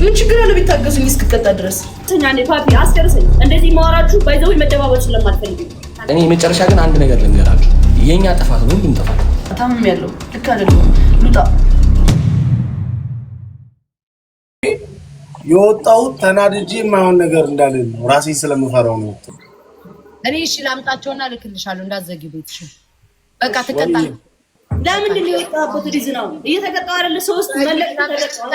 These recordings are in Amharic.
ምን ችግር አለው ቢታገሱኝ እስክቀጣ ድረስ? ተኛኔ ፓፒ አስጨርሰኝ። እንደዚህ ማወራችሁ ባይዘው መደባበል ስለማልፈልግ እኔ የመጨረሻ ግን አንድ ነገር ልንገራችሁ። የኛ ጥፋት ነው ሁሉም ጥፋት። ታምም ያለው ልክ አይደለም። ሉጣ የወጣው ተናድጄ የማይሆን ነገር እንዳለን ነው። ራሴን ስለምፈራው ነው። እኔ እሺ ላምጣቸውና ልክልሻለሁ። እንዳትዘጊው ቤትሽን በቃ ትቀጣ። ለምንድን ነው የወጣበት? ሪዝን ነው እየተቀጣው አይደለ? ሶስት መለቅ ተቀጣው።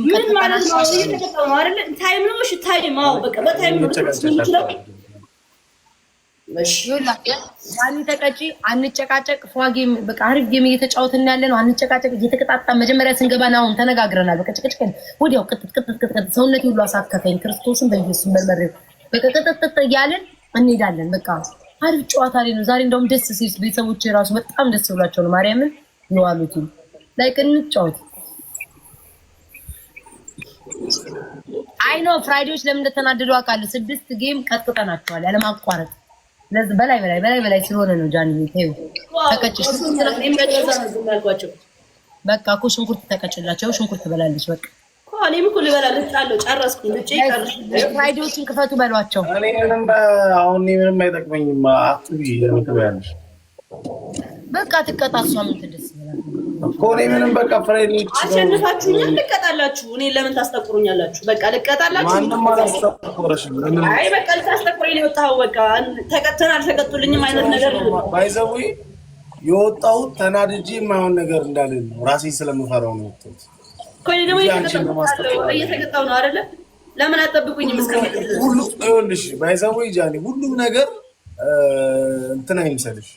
ምን ማለት ነው? እየተቀጣው ነው አይደለ? ታይም ነው። እሺ ታይም አው በቃ በታይም ነው የምንችለው። እሺ ያኒ ተቀጪ አንጨቃጨቅ። ፏጌም በቃ አሪፍ ጌም እየተጫወትን ያለ ነው። አንጨቃጨቅ እየተቀጣጣ መጀመሪያ ስንገባ ነው ተነጋግረናል። በቃ ጭቅጭቅ ወዲያው ቅጥቅጥ ሰውነቴ ሁሉ አሳከፈኝ። ክርስቶስን በኢየሱስ በመረረ በቃ ቅጥቅጥ እያለን እንሄዳለን። በቃ አሪፍ ጨዋታ ላይ ነው ዛሬ። እንደውም ደስ ሲል ቤተሰቦቼ ራሱ በጣም ደስ ብሏቸው ነው ማርያምን የዋሉት። ላይክ እንጫወት። አይ ኖ ፍራይዴዎች ለምን እንደተናደዱ አውቃለሁ። 6 ጌም ቀጥቅጠናቸዋል ያለ ማቋረጥ። ለዚህ በላይ ስለሆነ ነው ጃኒ ተይው። ተቀጭሽ በቃ እኮ ሽንኩርት ተቀጭላቸው። ሽንኩርት ትበላለች በቃ እኔም እኮ ልበላለሁ። ጨረስኩ። ፍራይዴዎችን ክፈቱ በሏቸው። እኔ ምንም አይጠቅመኝም። አትቢ ለምትበያለሽ በቃ ትቀጣ። እሷ ምን ትደስ ይላል እኮ እኔ ምንም በቃ ፍራይዴዎች አሸንፋችሁኛል። ልቀጣላችሁ። እኔ ለምን ታስጠቁሩኛላችሁ? በቃ ልቀጣላችሁ። ማንንም አላስጠቁረሽም። አይ በቃ ልታስጠቁሩኝ ነው የወጣኸው። በቃ ተቀጥተን አልተቀጡልኝም አይነት ነገር ነው ባይዘው የወጣሁት ተናድጄ የማይሆን ነገር እንዳለን ነው። ራሴን ስለምፈራው ነው የወጣሁት። ቆይ ደግሞ እየተቀጣው ነው አይደለ? ለምን አጠብቁኝም? ሁሉ ይኸውልሽ ባይዘው ጃኒ ሁሉም ነገር እንትን አይምሰልሽ።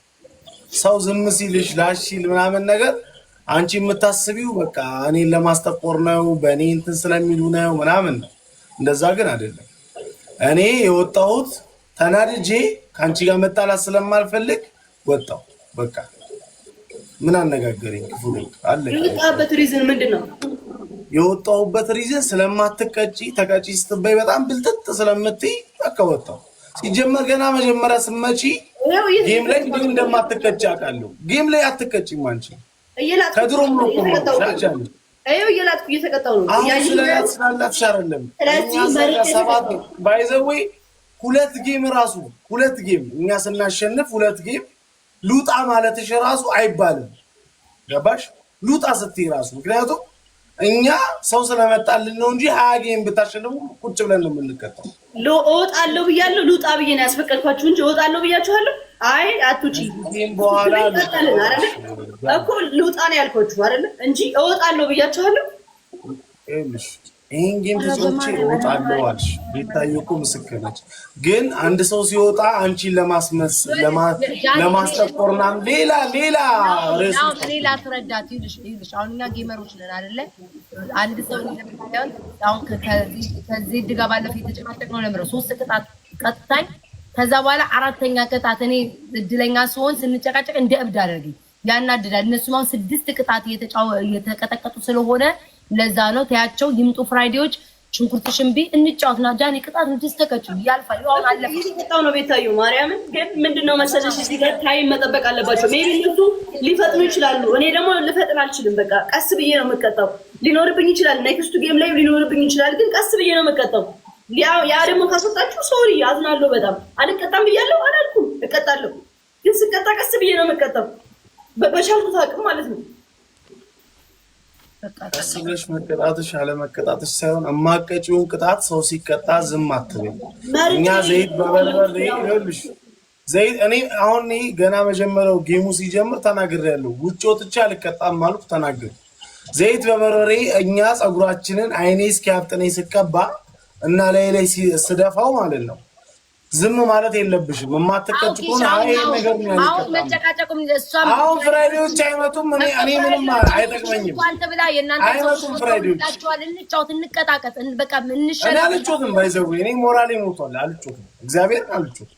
ሰው ዝም ሲልሽ ላሽል ምናምን ነገር አንቺ የምታስቢው በቃ እኔን ለማስጠቆር ነው በእኔ እንትን ስለሚሉ ነው ምናምን። እንደዛ ግን አይደለም። እኔ የወጣሁት ተናድጄ ከአንቺ ጋር መጣላት ስለማልፈልግ ወጣሁ። በቃ ምን አነጋገረኝ? ክፉ ነው አለ። የወጣበት ሪዝን ምንድነው? የወጣሁበት ሪዝን ስለማትቀጪ ተቀጪ ስትበይ በጣም ብልጥጥ ስለምትይ በቃ ወጣሁ። ሲጀመር ገና መጀመሪያ ስመጪ ጌም ላይ ምን እንደማትቀጪ አውቃለሁ። ጌም ላይ አትቀጪም አንቺ። ከድሮም ነው እኮ እየላጥኩ እየተቀጣው ነው። ያይላል ስላላትሽ አይደለም። ሰባት ባይዘው 2 ጌም ራሱ 2 ጌም እኛ ስናሸንፍ 2 ጌም ሉጣ ማለትሽ ራሱ አይባልም። ገባሽ? ሉጣ ስትይ ራሱ ምክንያቱም እኛ ሰው ስለመጣልን ነው እንጂ 20 ጌም ብታሸንፉ ቁጭ ብለን ነው የምንቀጣው። እወጣለሁ ብያለሁ። ሉጣ ብዬ ነው ያስፈቀድኳችሁ እንጂ እወጣለሁ ብያችኋለሁ። አይ አትውጪ ጌም በኋላ እኮ ሉጣ ነው ያልኳችሁ አይደል እንጂ እወጣለሁ ብያችኋለሁ። እሺ ይሄን ጌም ተሰውቼ እወጣለሁ አልሽ። ቤታዬ እኮ ምስክር ነች። ግን አንድ ሰው ሲወጣ አንቺን ለማስጠቆርና ሌላ ትረዳት ይልሽ። አሁን እኛ ጌመሮች ነን አይደለ? አንድ ሰው እንደምታዩት አሁን ከዚህ ድጋ ባለፈ የተጨማጨቅነው ለምረው 3 ቅጣት ቀጥታኝ። ከዛ በኋላ 4ኛ ቅጣት እኔ እድለኛ ስሆን ስንጨቃጨቅ እንደ እብድ አደረገኝ። ያናድዳል። እነሱም አሁን 6 ቅጣት እየተቀጠቀጡ ስለሆነ ለዛ ነው ታያቸው። ይምጡ ፍራይዴዎች። ሽንኩርትሽን ቢ እንጫወትና ጃኒ ቅጣት ነው ተከቹ ያልፋል። አሁን አለፈ እየተቀጣው ነው ቤታዩ ማርያምን። ግን ምንድነው መሰለሽ እዚህ ጋር ታይም መጠበቅ አለባቸው። ሜቢ እነሱ ሊፈጥኑ ይችላሉ። እኔ ደግሞ ልፈጥን አልችልም። በቃ ቀስ ብዬ ነው የምቀጣው። ሊኖርብኝ ይችላል ኔክስቱ ጌም ላይ ሊኖርብኝ ይችላል። ግን ቀስ ብዬ ነው የምቀጣው። ያ ደግሞ ካስወጣችሁ ሶሪ አዝናለሁ። በጣም አልቀጣም ብያለሁ አላልኩም። እቀጣለሁ። ግን ስቀጣ ቀስ ብዬ ነው የምቀጣው በቻልኩት አቅም ማለት ነው። ቀስ ብለሽ መቀጣትሽ አለመቀጣትሽ ሳይሆን የማትቀጪውን ቅጣት ሰው ሲቀጣ ዝም አትበይ። እኛ ዘይት በበርበሬ ይኸውልሽ ዘይት እኔ አሁን ገና መጀመሪያው ጌሙ ሲጀምር ተናግሬያለሁ። ውጭ ወጥቼ አልቀጣም ማለቱ ተናግሬ ዘይት በበርበሬ እኛ ፀጉራችንን አይኔ እስኪያብጥነኝ ስቀባ እና ላይ ስደፋው ማለት ነው። ዝም ማለት የለብሽም። የማትቀጭ ከሆነ አይ ነገር ነው ያለው። አሁን መጨቃጨቁም እሷም አሁን ፍራይዴዎች አይመጡም። እኔ ምንም አይጠቅመኝም። አንተ ብላ የእናንተ አይመጡም ፍራይዴዎች። እንጫወት እንቀጣቀጥ በቃ እንሸራ። እኔ አልጮትም ባይዘው እኔ ሞራሌ ሞቷል። አልጮትም እግዚአብሔር አልጮትም።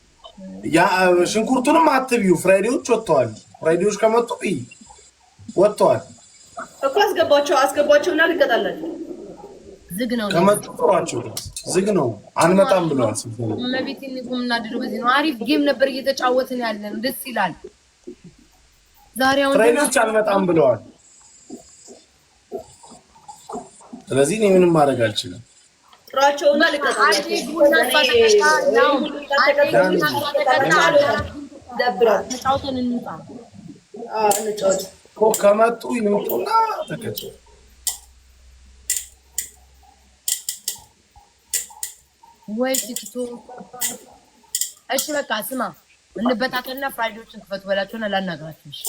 ያ ሽንኩርቱንም አትቢዩ። ፍራይዴዎች ወጥተዋል። ፍራይዴዎች ከመጡ ወጥተዋል እኮ አስገባቸውና ልቀጣላችሁ። ዝግ ነው ከመጥቷቸው ዝግ ነው አንመጣም ብለዋል። መቤት እንቁምና ድሮ በዚህ ነው። አሪፍ ጌም ነበር እየተጫወትን ያለን ደስ ይላል። ዛሬ አሁን ፍሬንዶች አንመጣም ብለዋል። ስለዚህ እኔ ምንም ማድረግ አልችልም። ጥራቸውና ልቀጣቸው ከመጡ ይምጡና ተከቱ። ወይ ቲክቶ እሺ በቃ ስማ እንበታተና ፍራይዶችን ክፈቱ በላቸውና ላናግራችሁ። እሺ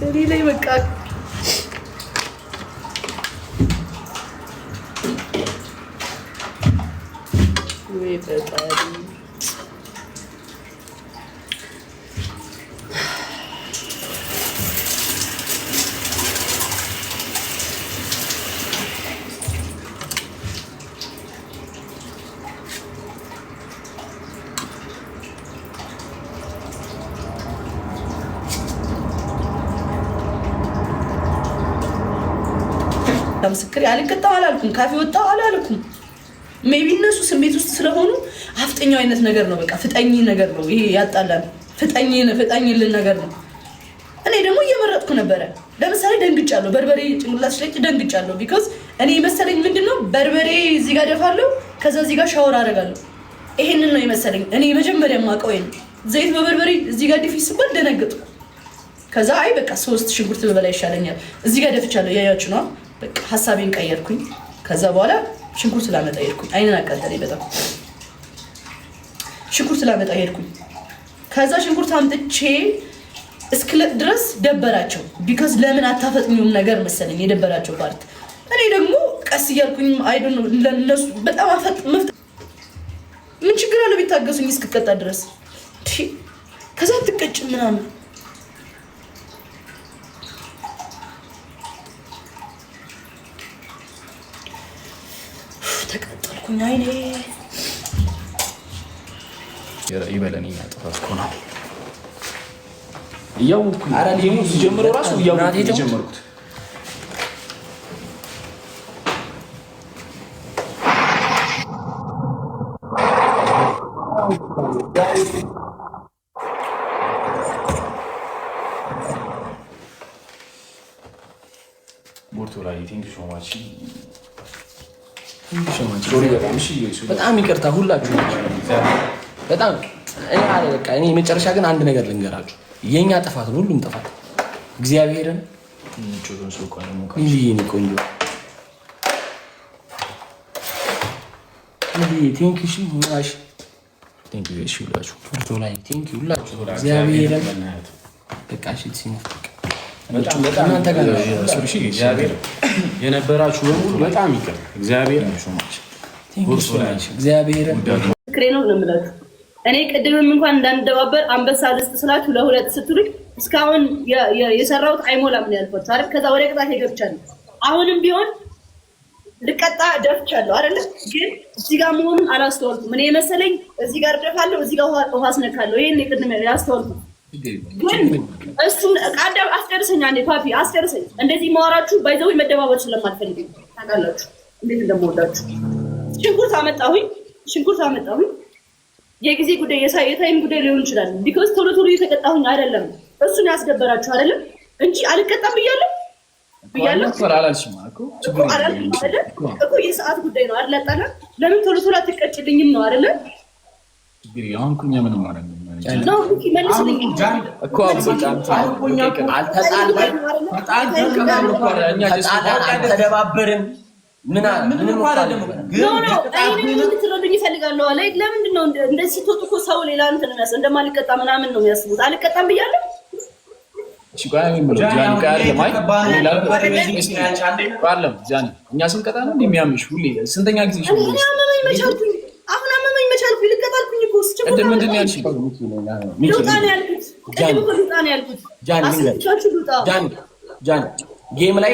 እኔ ላይ በቃ ወይ ፈጣሪ ምስክር አልቀጣው አላልኩም። ካፌ ወጣው አላልኩም። ሜቢ እነሱ ስሜት ውስጥ ስለሆኑ አፍጠኛው አይነት ነገር ነው። በቃ ፍጠኝ ነገር ነው ይሄ ያጣላል። ፍጠኝልን ነገር ነው። እኔ ደግሞ እየመረጥኩ ነበረ። ለምሳሌ ደንግጫለሁ። በርበሬ ጭንቅላት ላይ ደንግጫለሁ። ቢኮዝ እኔ መሰለኝ ምንድነው በርበሬ እዚህ ጋር ደፋለሁ፣ ከዛ እዚህ ጋር ሻወር አደርጋለሁ። ይሄንን ነው የመሰለኝ። እኔ መጀመሪያ የማውቀው ይሄን ዘይት በበርበሬ እዚህ ጋር ድፊ ሲባል ደነገጥኩ። ከዛ አይ በቃ 3 ሽንኩርት በላይ ይሻለኛል። እዚህ ጋር ደፍቻለሁ። ያያችሁ ነው። በቃ ሐሳቤን ቀየርኩኝ። ከዛ በኋላ ሽንኩርት ላመጣ ሄድኩኝ። አይነን አቃጠለኝ በጣም። ሽንኩርት ላመጣ ሄድኩኝ። ከዛ ሽንኩርት አምጥቼ እስክለጥ ድረስ ደበራቸው። ቢካዝ ለምን አታፈጥኙም ነገር መሰለኝ የደበራቸው ፓርት። እኔ ደግሞ ቀስ እያልኩኝ አይ ዶንት ኖ ለነሱ በጣም ምን ችግር አለው ቢታገሱኝ እስክቀጣ ድረስ። ከዛ ትቀጭ ምናምን ተቀጠልኩኝ። አይኔ ይበለን ያጠፋስ ኮና እያወኩኝ አረ ዲሙ ሲጀምረው ራሱ እያወኩኝ የጀመርኩት ቦርቶ ላይ ቲንክ ሾማቺ በጣም ይቅርታ ሁላችሁ በጣም እኔ መጨረሻ ግን አንድ ነገር ልንገራችሁ። የኛ ጥፋት ነው፣ ሁሉም ጥፋት እግዚአብሔርን ይሄን ቆንጆ ቲንክ ሺ ማሽ ቲንክ ዩ ሺ ሁላችሁ ፎቶ ላይ ቲንክ ዩ ሁላችሁ እግዚአብሔርን በቃ እሺ ሲሞክር በጣም እናንተ ጋር የነበራችሁ በሙሉ በጣም ይቅር እግዚአብሔር ክሬ ነው የምላችሁ። እኔ ቅድምም እንኳን እንዳንደባበር አንበሳ ልስጥ ስላችሁ ለሁለት ስትሉኝ እስካሁን የሰራሁት አይሞላም ነው ያልኩት አይደል? ከዛ ወደ ቅጣት ገብቻለሁ። አሁንም ቢሆን ልቀጣ ደፍቻለሁ አይደል? ግን እዚህ ጋር መሆኑን አላስተዋልኩም። እኔ መሰለኝ እዚህ ጋር ደፋለሁ፣ እዚህ ጋር ውሃ አስነካለሁ። ይሄን ቅድም ያስተዋልኩት እሱን ቃዳው አስጨርሰኝ። አንዴ ፓፒ አስጨርሰኝ። እንደዚህ ማወራችሁ ባይዘው መደባበር ስለማልፈልግ ታውቃላችሁ እንዴት እንደምወዳችሁ። ሽንኩርት አመጣሁኝ። የጊዜ ጉዳይ የታይም ጉዳይ ሊሆን ይችላል። ቢኮዝ ቶሎ ቶሎ እየተቀጣሁኝ አይደለም። እሱን ያስደበራችሁ አይደለም እንጂ አልቀጣም ብያለሁ እኮ የሰዓት ጉዳይ ነው አይደል? ለምን ቶሎ ቶሎ አትቀጭልኝም ነው አይደለ? አልተደባበርን ምንትረዱኝ ይፈልጋለሁ። ለምንድን ነው እንደዚህ ስትወጡ እኮ ሰው ሌላ እንትን ነው የሚያስበው፣ እንደማልቀጣ ምናምን ነው የሚያስቡት። አልቀጣም ብያለሁ። እኛ ስንቀጣ ነው የሚያምሽ ሁሌ። ስንተኛ ጊዜ አሁን አመመኝ መቻልኩኝ። ልቀጣልኩኝ እኮ እስኪ ቅድም ምንድን ነው ያልሽኝ? ሉጣ ነው ያልኩት። ቅድም እኮ ሉጣ ነው ያልኩት። ጃን ጌም ላይ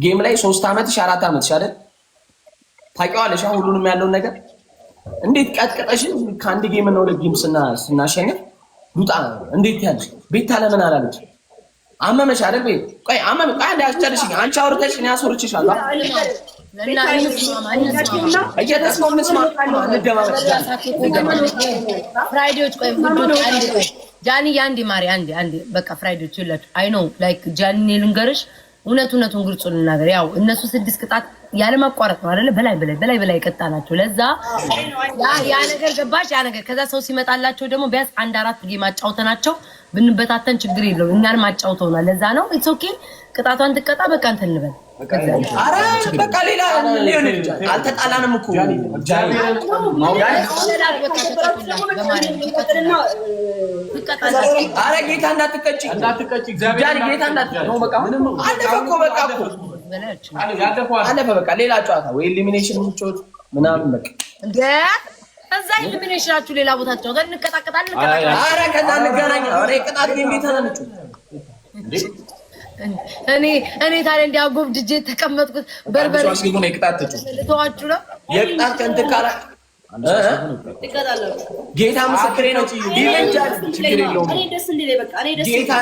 ጌም ላይ 3 ዓመትሽ 4 ዓመትሽ አይደል? ታውቂዋለሽ ሁሉንም ያለውን ነገር እንዴት ቀጥቀጠሽን ከአንድ ጌም ነው ለጌም ስናሸንፍ ሉጣ እንዴት ያለሽ ቤታ ለምን አላለች? አመመሽ አይደል? ቆይ አመመሽ አንድ ያስጨርሽኝ። አንቺ አውርተሽ እኔ አስወርችሻለሁ። ፍራይዴዎች ቆይ ጃኒ አንዴ ማሪ አንዴ በቃ ፍራይዴዎች ይላችሁ አይ ኖ ላይክ ጃኒ ልንገርሽ እውነቱን ግልጹ ልናገር ያው እነሱ 6 ቅጣት ያለ ማቋረጥ ነው አይደለ በላይ ቀጣናቸው ለዛ ያ ነገር ገባሽ ያ ነገር ከዛ ሰው ሲመጣላቸው ደግሞ ቢያንስ 1-4 ጌም አጫውተናቸው ብንበታተን ችግር የለውም እኛንም አጫውተውናል ለዛ ነው ኢትስ ኦኬ ቅጣቷን ትቀጣ በቃ እንትን እንበል አረ በቃ ሌላ ሊሆን ይችላል አልተጣላንም እኮ አረ ጌታ እንዳትቀጭ ጃኒ ጌታ እንዳትቀጭ ነው በቃ አለፈ በቃ ሌላ ጨዋታ ወይ ኤሊሚኔሽን ምቾት ምናምን በቃ እንደ እዛ ኤሊሚኔሽናችሁ ሌላ ቦታ ተጫውተን እንቀጣቀጣለን አረ ከዛ እንገናኝ አረ ቅጣት ጌም ቤት አለች እኔ ታዲያ እንዲያጎብድጄ ተቀመጥኩት በርበሬ ነው የቅጣት ተዋችሁ ነው የቅጣት ከንትካራ ጌታ ምስክሬ ነው ይለኛል ችግር የለውም እኔ ደስ እንዲለኝ በቃ እኔ ደስ ጌታ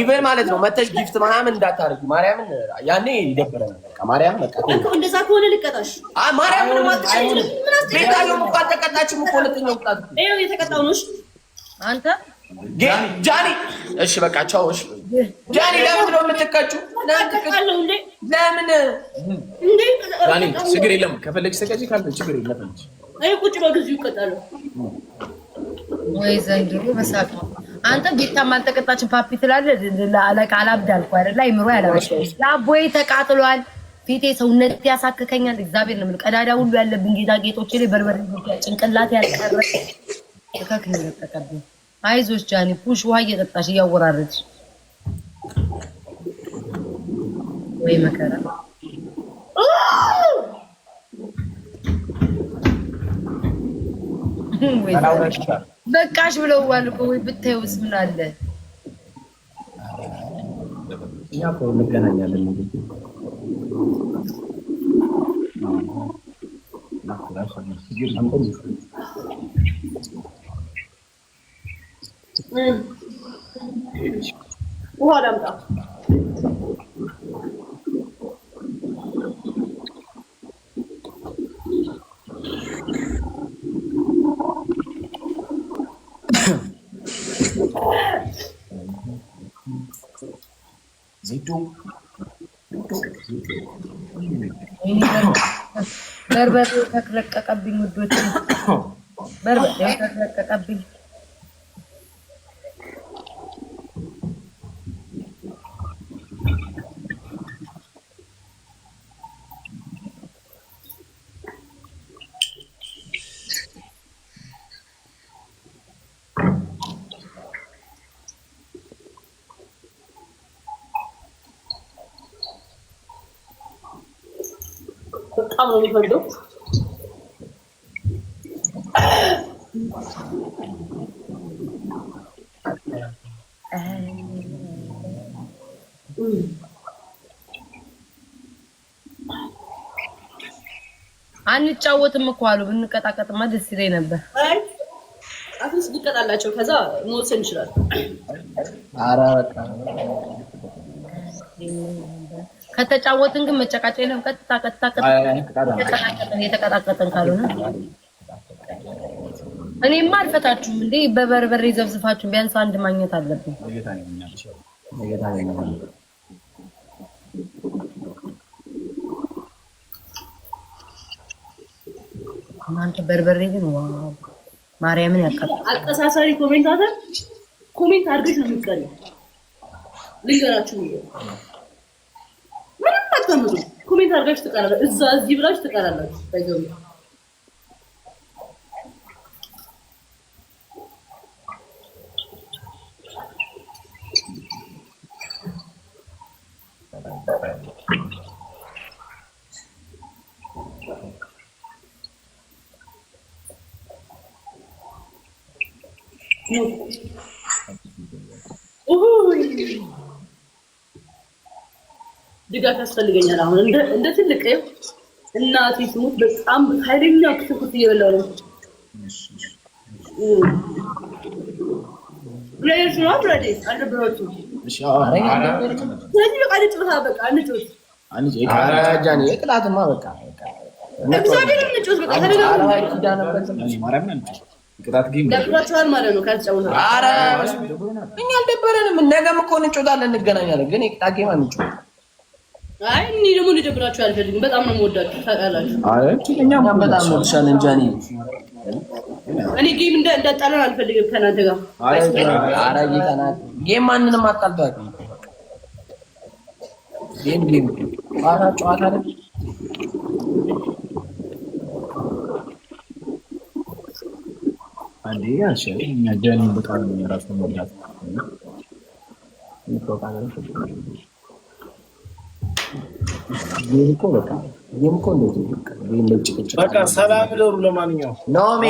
ኢቨን ማለት ነው መተሽ ጊፍት ምናምን እንዳታረጊ ማርያምን ያኔ ይደብረናል በቃ ማርያም በቃ እንደዛ ከሆነ ልቀጣሽ ማርያምን ማጥቃኝ ጌታ ነው እንኳን ተቀጣችም እኮ ሁለተኛው ቅጣት ይሄው የተቀጣው ነው አንተ ጃኒ እሺ በቃ ቻው እሺ ጃኒ ለምን ነው የምትቀጩው ለምን እንዴ ጃኒ ችግር የለም ከፈለግሽ ተቀጪ ካልፈለግሽ ችግር የለም አይ ቁጭ በግዙ ይቀጣሉ ወይ ዘንድሮ በሳቅ አንተ ቤታም አልተቀጣችም ፓፒ ትላለህ ለአለቃ አላብዳልኩ አይደል አይምሮ ያለበሽ ላቦይ ተቃጥሏል ፊቴ ሰውነት ያሳከከኛል እግዚአብሔር ነው ቀዳዳ ሁሉ ያለብኝ ጌጣጌጦች ላይ በርበሬ ጭንቅላት ያልቀረ ተከክነ ተቀበል አይዞሽ ጃኒ ፑሽ ውሃ እየጠጣሽ እያወራረድሽ ወይ መከራ በቃሽ ብለዋል እኮ ወይ ብታዩስ ምን አለ እኛ እኮ እንገናኛለን ውሃ ላምጣ በርበሬ ተለቀቀብኝ ውዶች በርበሬ ተለቀቀብኝ በጣም ነው የሚፈርደው አንጫወትም እኮ አሉ ብንቀጣቀጥማ ደስ ይለኝ ነበር አትስ ሊቀጣላቸው ከዛ መወሰን ይችላል ኧረ በቃ ከተጫወትን ግን መጨቃጨቅ የለም ቀጥታ የተቀጣቀጠን ካልሆነ እኔማ አልፈታችሁም እንዴ በበርበሬ ዘብዝፋችሁ ቢያንስ አንድ ማግኘት አለብኝ እናንተ በርበሬ ግን ዋው ማርያምን ያቃጥላል አቀሳሳሪ ኮሜንታተር ኮሜንት አድርገሽ ነው የምትቀሪው ልንገራችሁ ምንም አታምሩ ኮሜንት አድርጋችሁ ትቀራላችሁ እዚህ ብላችሁ ትቀራላችሁ ታይገው ድጋፍ ያስፈልገኛል። አሁን እንደ ትልቅ እናቴ ስሙት በጣም ኃይለኛ ክትኩት እየበላሁ ነው። ፕሌየርስ ነው አብረዴ አልነበራችሁ? ስለዚህ በቃ እንጫወታ በቃ እንጫወት። ጃኒ የቅላትማ በቃ እግዚአብሔር እንጫወት በቃ ደብሯችኋል ማለት ነው ካልተጫወታ። ኧረ እኛ አልደበረንም። ነገም እኮ እንጫወታለን እንገናኛለን። ግን የቅጣት ጌም አንጫወት። አይ እኔ ደግሞ ልደብራችሁ አልፈልግም። በጣም ነው የምወዳችሁ ታውቃላችሁ። እኛም በጣም እንወድሻለን ጃኒ። እኔ ጌም እንዳጣለን አልፈልግም ከእናንተ ጋር። ኧረ ጌም ማንንም አጣልቶ አያውቅም። ጌም ጨዋታ አይደል? አንዴ እኛ ጃኒ በጣም የራሱ መውዳት በቃ ሰላም ደሩ። ለማንኛውም ኖሜ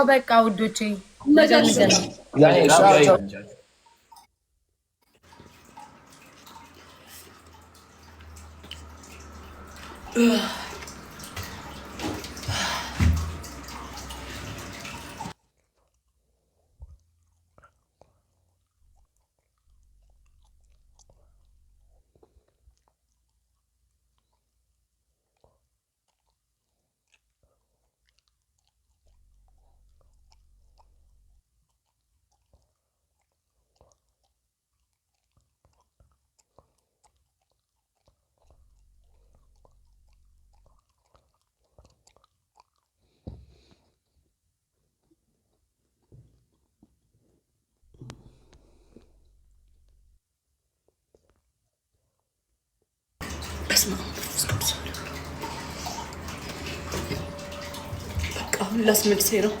በቃ ውዶቼ በቃ አሁን ላስመልሰኝ ነው።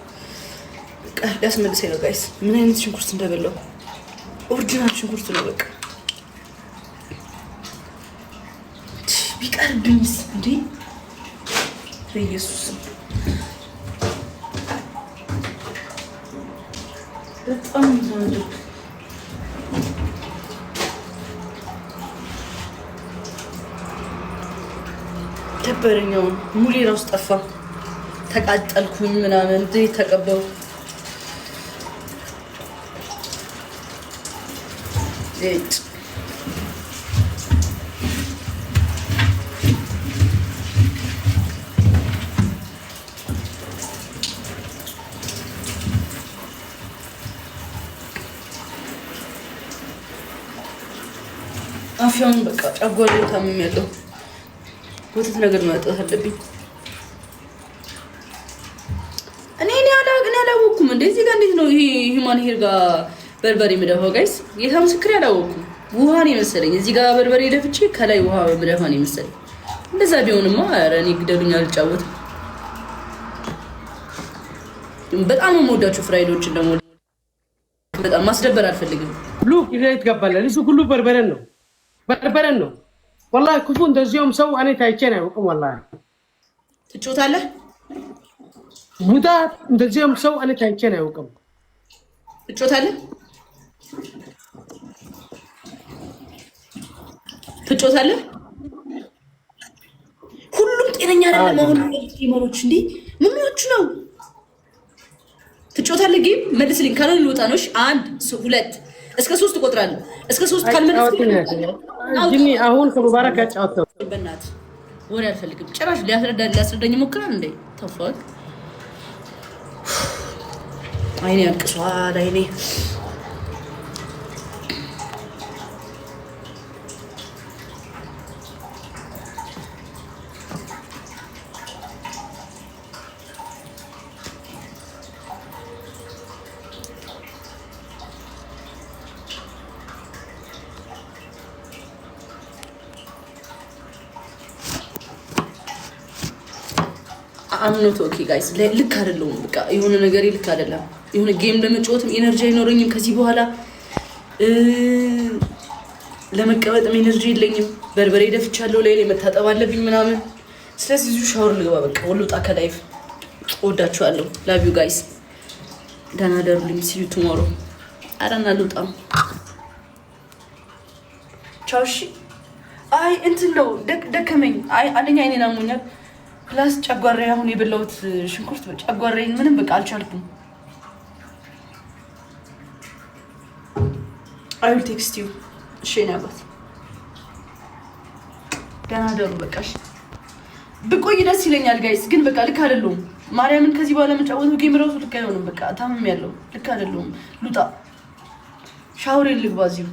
ላስመልሰኝ ነው ጋይስ። ምን አይነት ሽንኩርት እንደበላው ኦሪጂናል ሽንኩርት ነው። በቃ ቢቀርብኝስ እንዴ! በኢየሱስ በጣም ነው ደበረኛው። ሙሌ ራሱ ጠፋ። ተቃጠልኩኝ ምናምን ዘይት ተቀበው ዘይት አፍያውን በቃ ጨጓራዬ ታምም ያለው ወተት ነገር ማጠጣት አለብኝ። እኔ አላወኩም። እንደዚህ ጋር እንዴት ነው ይሄ ሂማን ሄር ጋር በርበሬ የምደፋው ጋይስ? ጌታ ምስክሬ አላወኩም። ውሃ ነው የመሰለኝ። እዚህ ጋር በርበሬ ደፍቼ ከላይ ውሃ በመደፋ ነው የመሰለኝ። እንደዛ ቢሆንማ ኧረ እኔ ግደሉኝ አልጫወትም። በጣም ነው የምወዳቸው ፍራይዶችን ደግሞ በጣም ማስደበር አልፈልግም። ሉክ ይሄት ገባለ እሱ ሁሉ በርበሬን ነው ወላሂ ክፉ እንደዚሁም ሰው እኔ ታይቼ ነው ያውቅም። ወላሂ ትጮታለህ ሙታ እንደዚሁም ሰው እኔ ታይቼ ነው ያውቅም። ትጮታለህ ሁሉም ጤነኛ አይደለም። አሁን ጌመሮች እንዴ ምንዎቹ ነው? ትጮታለህ ጌም መልስልኝ። ካልሆነ ልወጣ ነው። እሺ 1 2 እስከ 3 እቆጥራለሁ። እስከ 3 ካልመለስልኝ ጂኒ አሁን ከሙባረክ ያጫወተው በእናትህ ወሬ አልፈልግም። ጭራሽ ሊያስረዳኝ ይሞክራል እንዴ? ተፈቅ አይኔ ያልቅሷል። አይኔ አምኖት ኦኬ ጋይስ ልክ አይደለም። በቃ የሆነ ነገር ልክ አይደለም። የሆነ ጌም ለመጫወትም ኤነርጂ አይኖረኝም ከዚህ በኋላ ለመቀበጥም ኤነርጂ የለኝም። በርበሬ ደፍቻለሁ። ላይ መታጠብ አለብኝ ምናምን። ስለዚህ እዚሁ ሻወር ልግባ። በቃ ወልውጣ ከላይፍ። ወዳችኋለሁ። ላቭ ዩ ጋይስ። ደህና ደሩልኝ። ሲዩ ቱሞሮ። አረና ልውጣ። ቻው። እሺ። አይ እንትን ነው ደከመኝ። አይ አንደኛ አይኔን አሞኛል። ፕላስ ጨጓራዬ አሁን የበላሁት ሽንኩርት ጨጓራዬን ምንም በቃ አልቻልኩም። አይ ዊል ቴክስት ዩ። እሺ ነው ያባት። ደህና ደሩ። በቃ እሺ ብቆይ ደስ ይለኛል ጋይስ፣ ግን በቃ ልክ አይደለሁም። ማርያምን ከዚህ በኋላ መጫወቱ ጌም ራሱ ልክ አይሆንም። በቃ ታምም ያለው ልክ አይደለሁም። ልውጣ ሻወር ልግባ እዚሁ